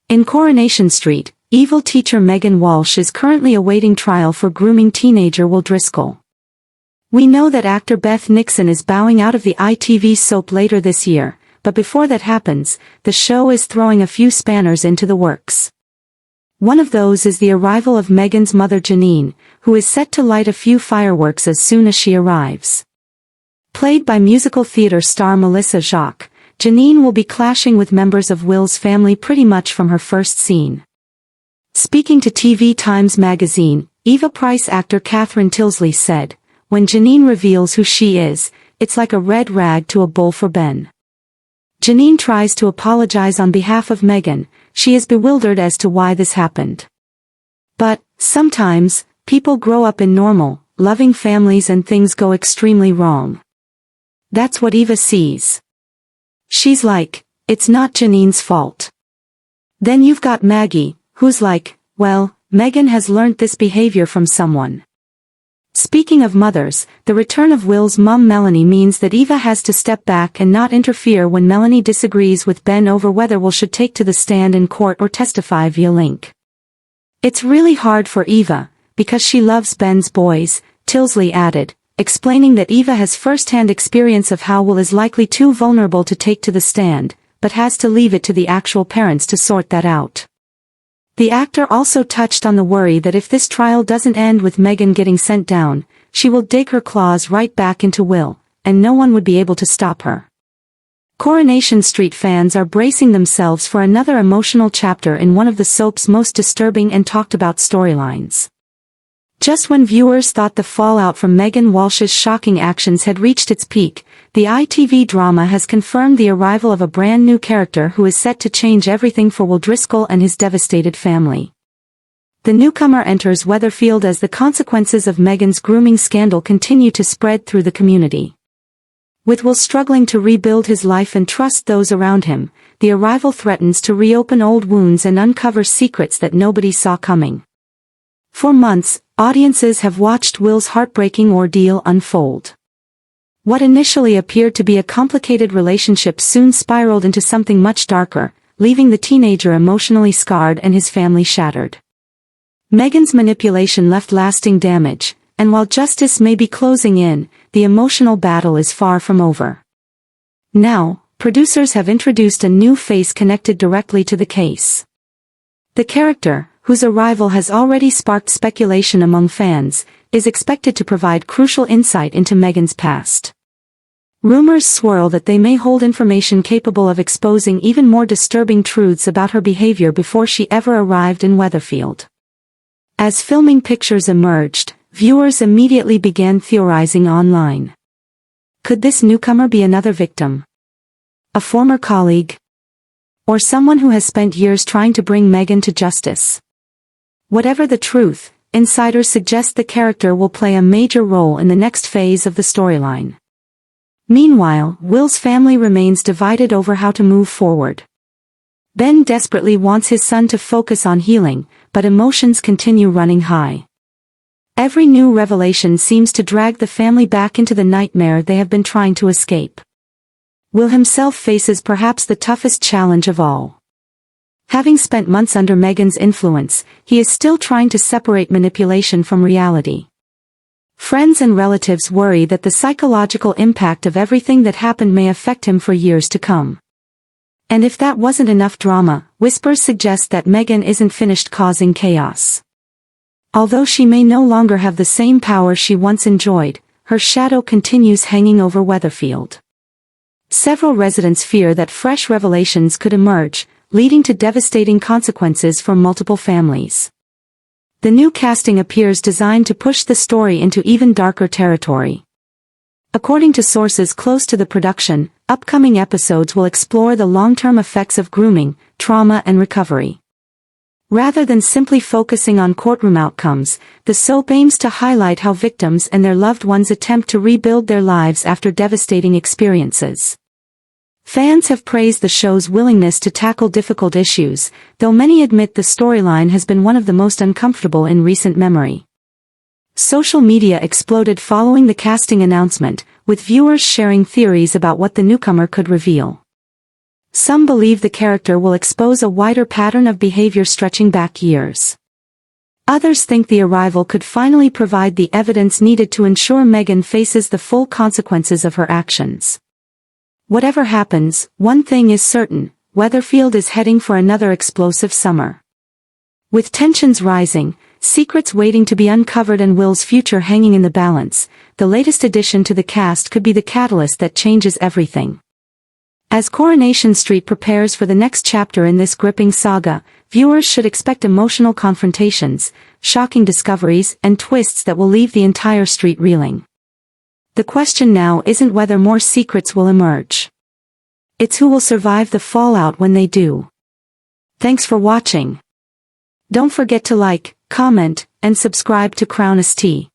In Coronation Street, evil teacher Megan Walsh is currently awaiting trial for grooming teenager Will Driscoll. We know that actor Beth Nixon is bowing out of the ITV soap later this year, but before that happens, the show is throwing a few spanners into the works. One of those is the arrival of Megan's mother Janine, who is set to light a few fireworks as soon as she arrives. Played by musical theater star Melissa Jacques, Janine will be clashing with members of Will's family pretty much from her first scene. Speaking to TV Times magazine, Eva Price actor Catherine Tilsley said, "When Janine reveals who she is, it's like a red rag to a bull for Ben." Janine tries to apologize on behalf of Megan. She is bewildered as to why this happened. But, sometimes, people grow up in normal, loving families and things go extremely wrong. That's what Eva sees. She's like, it's not Janine's fault. Then you've got Maggie, who's like, well, Megan has learnt this behavior from someone. Speaking of mothers, the return of Will's mum Melanie means that Eva has to step back and not interfere when Melanie disagrees with Ben over whether Will should take to the stand in court or testify via link. It's really hard for Eva, because she loves Ben's boys, Tilsley added, explaining that Eva has first-hand experience of how Will is likely too vulnerable to take to the stand, but has to leave it to the actual parents to sort that out. The actor also touched on the worry that if this trial doesn't end with Megan getting sent down, she will dig her claws right back into Will, and no one would be able to stop her. Coronation Street fans are bracing themselves for another emotional chapter in one of the soap's most disturbing and talked-about storylines. Just when viewers thought the fallout from Megan Walsh's shocking actions had reached its peak, the ITV drama has confirmed the arrival of a brand new character who is set to change everything for Will Driscoll and his devastated family. The newcomer enters Weatherfield as the consequences of Megan's grooming scandal continue to spread through the community. With Will struggling to rebuild his life and trust those around him, the arrival threatens to reopen old wounds and uncover secrets that nobody saw coming. For months, audiences have watched Will's heartbreaking ordeal unfold. What initially appeared to be a complicated relationship soon spiraled into something much darker, leaving the teenager emotionally scarred and his family shattered. Megan's manipulation left lasting damage, and while justice may be closing in, the emotional battle is far from over. Now, producers have introduced a new face connected directly to the case. The character, whose arrival has already sparked speculation among fans, is expected to provide crucial insight into Megan's past. Rumors swirl that they may hold information capable of exposing even more disturbing truths about her behavior before she ever arrived in Weatherfield. As filming pictures emerged, viewers immediately began theorizing online. Could this newcomer be another victim? A former colleague? Or someone who has spent years trying to bring Megan to justice? Whatever the truth, insiders suggest the character will play a major role in the next phase of the storyline. Meanwhile, Will's family remains divided over how to move forward. Ben desperately wants his son to focus on healing, but emotions continue running high. Every new revelation seems to drag the family back into the nightmare they have been trying to escape. Will himself faces perhaps the toughest challenge of all. Having spent months under Megan's influence, he is still trying to separate manipulation from reality. Friends and relatives worry that the psychological impact of everything that happened may affect him for years to come. And if that wasn't enough drama, whispers suggest that Megan isn't finished causing chaos. Although she may no longer have the same power she once enjoyed, her shadow continues hanging over Weatherfield. Several residents fear that fresh revelations could emerge, leading to devastating consequences for multiple families. The new casting appears designed to push the story into even darker territory. According to sources close to the production, upcoming episodes will explore the long-term effects of grooming, trauma and recovery. Rather than simply focusing on courtroom outcomes, the soap aims to highlight how victims and their loved ones attempt to rebuild their lives after devastating experiences. Fans have praised the show's willingness to tackle difficult issues, though many admit the storyline has been one of the most uncomfortable in recent memory. Social media exploded following the casting announcement, with viewers sharing theories about what the newcomer could reveal. Some believe the character will expose a wider pattern of behavior stretching back years. Others think the arrival could finally provide the evidence needed to ensure Meghan faces the full consequences of her actions. Whatever happens, one thing is certain: Weatherfield is heading for another explosive summer. With tensions rising, secrets waiting to be uncovered and Will's future hanging in the balance, the latest addition to the cast could be the catalyst that changes everything. As Coronation Street prepares for the next chapter in this gripping saga, viewers should expect emotional confrontations, shocking discoveries, and twists that will leave the entire street reeling. The question now isn't whether more secrets will emerge. It's who will survive the fallout when they do. Thanks for watching. Don't forget to like, comment, and subscribe to Crown ST.